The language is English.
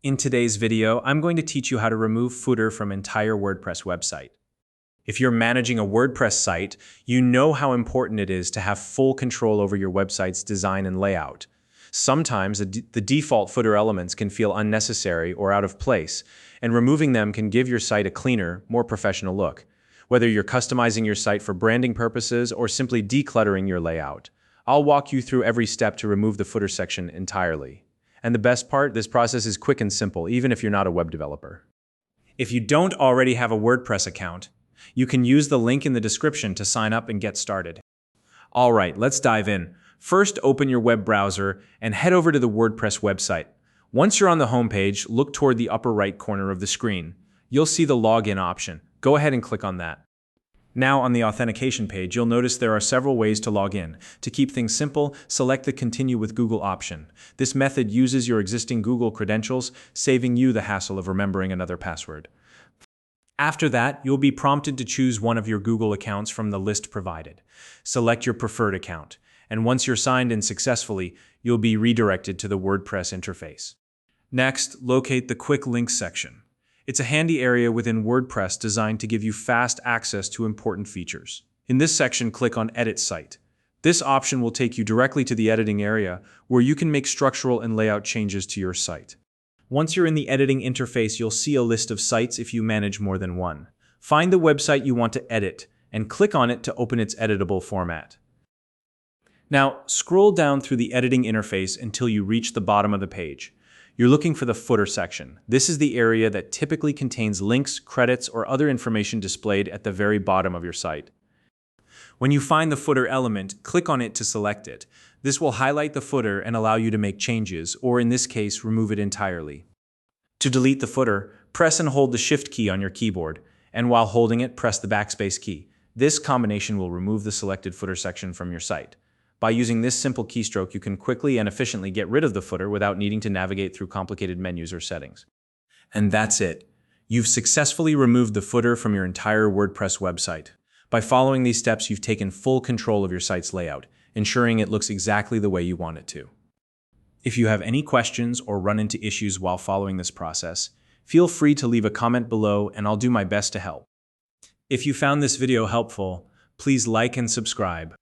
In today's video, I'm going to teach you how to remove footer from entire WordPress website. If you're managing a WordPress site, you know how important it is to have full control over your website's design and layout. Sometimes the default footer elements can feel unnecessary or out of place, and removing them can give your site a cleaner, more professional look. Whether you're customizing your site for branding purposes or simply decluttering your layout, I'll walk you through every step to remove the footer section entirely. And the best part, this process is quick and simple, even if you're not a web developer. If you don't already have a WordPress account, you can use the link in the description to sign up and get started. All right, let's dive in. First, open your web browser and head over to the WordPress website. Once you're on the home page, look toward the upper right corner of the screen. You'll see the login option. Go ahead and click on that. Now on the authentication page, you'll notice there are several ways to log in. To keep things simple, select the Continue with Google option. This method uses your existing Google credentials, saving you the hassle of remembering another password. After that, you'll be prompted to choose one of your Google accounts from the list provided. Select your preferred account, and once you're signed in successfully, you'll be redirected to the WordPress interface. Next, locate the Quick Links section. It's a handy area within WordPress designed to give you fast access to important features. In this section, click on Edit Site. This option will take you directly to the editing area where you can make structural and layout changes to your site. Once you're in the editing interface, you'll see a list of sites if you manage more than one. Find the website you want to edit and click on it to open its editable format. Now, scroll down through the editing interface until you reach the bottom of the page. You're looking for the footer section. This is the area that typically contains links, credits, or other information displayed at the very bottom of your site. When you find the footer element, click on it to select it. This will highlight the footer and allow you to make changes, or in this case, remove it entirely. To delete the footer, press and hold the Shift key on your keyboard, and while holding it, press the backspace key. This combination will remove the selected footer section from your site. By using this simple keystroke, you can quickly and efficiently get rid of the footer without needing to navigate through complicated menus or settings. And that's it. You've successfully removed the footer from your entire WordPress website. By following these steps, you've taken full control of your site's layout, ensuring it looks exactly the way you want it to. If you have any questions or run into issues while following this process, feel free to leave a comment below and I'll do my best to help. If you found this video helpful, please like and subscribe.